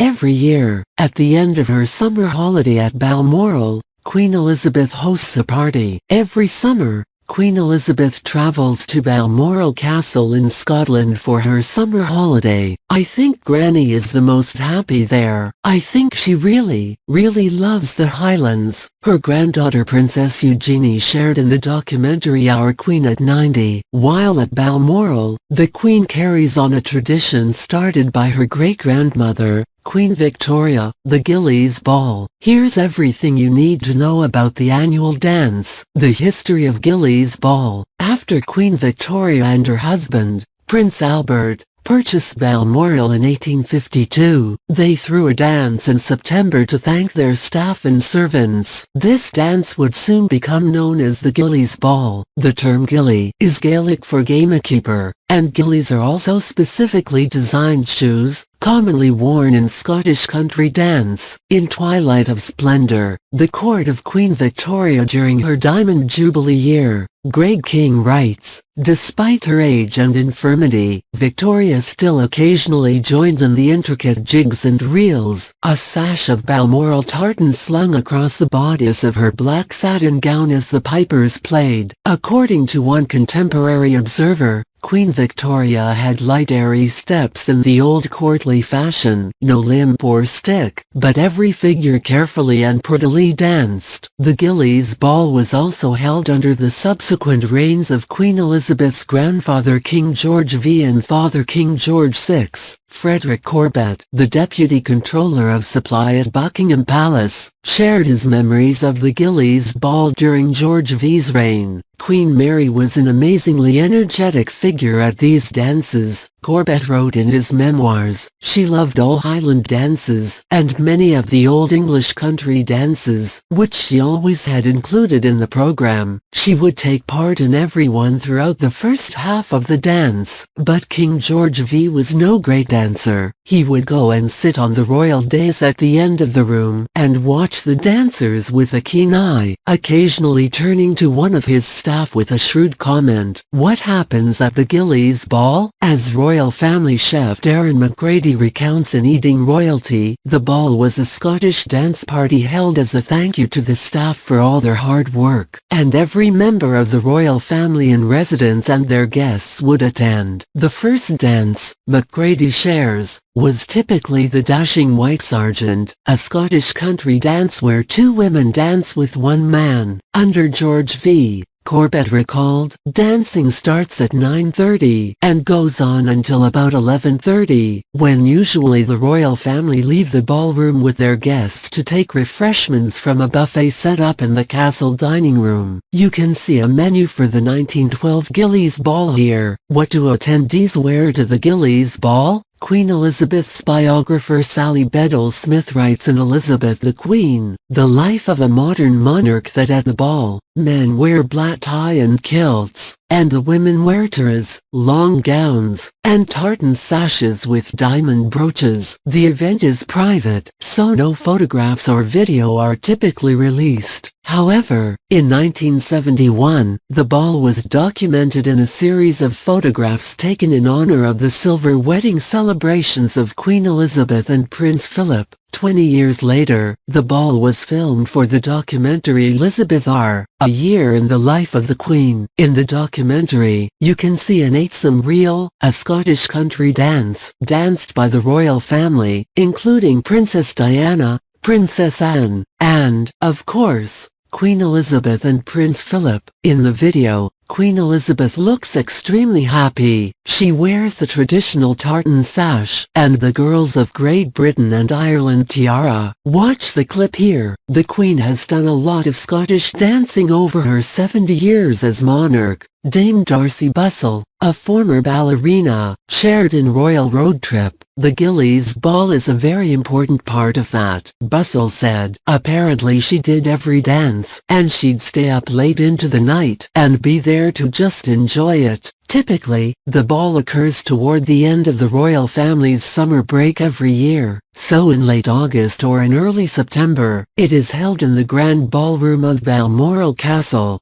Every year, at the end of her summer holiday at Balmoral, Queen Elizabeth hosts a party. Every summer, Queen Elizabeth travels to Balmoral Castle in Scotland for her summer holiday. I think Granny is the most happy there. I think she really loves the Highlands. Her granddaughter Princess Eugenie shared in the documentary Our Queen at 90. While at Balmoral, the Queen carries on a tradition started by her great-grandmother, Queen Victoria, the Ghillies Ball. Here's everything you need to know about the annual dance. The history of Ghillies Ball. After Queen Victoria and her husband, Prince Albert, purchased Balmoral in 1852, they threw a dance in September to thank their staff and servants. This dance would soon become known as the Ghillies Ball. The term Ghillie is Gaelic for gamekeeper, and Ghillies are also specifically designed shoes, commonly worn in Scottish country dance. In Twilight of Splendor, the court of Queen Victoria during her Diamond Jubilee year, Greg King writes, despite her age and infirmity, Victoria still occasionally joins in the intricate jigs and reels. A sash of Balmoral tartan slung across the bodice of her black satin gown as the pipers played. According to one contemporary observer, Queen Victoria had light airy steps in the old courtly fashion, no limp or stick, but every figure carefully and prettily danced. The Ghillies Ball was also held under the subsequent reigns of Queen Elizabeth's grandfather King George V and father King George VI. Frederick Corbett, the Deputy Controller of Supply at Buckingham Palace, shared his memories of the Ghillies Ball during George V's reign. Queen Mary was an amazingly energetic figure at these dances, Corbett wrote in his memoirs. She loved all Highland dances, and many of the Old English country dances, which she always had included in the program. She would take part in every one throughout the first half of the dance. But King George V was no great dancer. He would go and sit on the royal dais at the end of the room, and watch the dancers with a keen eye, occasionally turning to one of his staff with a shrewd comment. What happens at the Ghillies Ball? As royal family chef Darren McGrady recounts in Eating Royalty, the ball was a Scottish dance party held as a thank you to the staff for all their hard work, and every member of the royal family in residence and their guests would attend. The first dance, McGrady shares, was typically the Dashing White Sergeant, a Scottish country dance where two women dance with one man. Under George V, Corbett recalled, dancing starts at 9:30 and goes on until about 11:30, when usually the royal family leave the ballroom with their guests to take refreshments from a buffet set up in the castle dining room. You can see a menu for the 1912 Ghillies Ball here. What do attendees wear to the Ghillies Ball? Queen Elizabeth's biographer Sally Bedell-Smith writes in Elizabeth the Queen, the life of a modern monarch, that at the ball, men wear black tie and kilts, and the women wear tiaras, long gowns, and tartan sashes with diamond brooches. The event is private, so no photographs or video are typically released. However, in 1971, the ball was documented in a series of photographs taken in honor of the silver wedding celebrations of Queen Elizabeth and Prince Philip. 20 years later, the ball was filmed for the documentary Elizabeth R., A Year in the Life of the Queen. In the documentary, you can see an eightsome reel, a Scottish country dance, danced by the royal family, including Princess Diana, Princess Anne, and, of course, Queen Elizabeth and Prince Philip. In the video, Queen Elizabeth looks extremely happy. She wears the traditional tartan sash and the girls of Great Britain and Ireland tiara. Watch the clip here. The Queen has done a lot of Scottish dancing over her 70 years as monarch. Dame Darcy Bussell, a former ballerina, shared in Royal Road Trip, the Ghillies Ball is a very important part of that. Bussell said, apparently she did every dance, and she'd stay up late into the night, and be there to just enjoy it. Typically, the ball occurs toward the end of the royal family's summer break every year, so in late August or in early September, it is held in the Grand Ballroom of Balmoral Castle.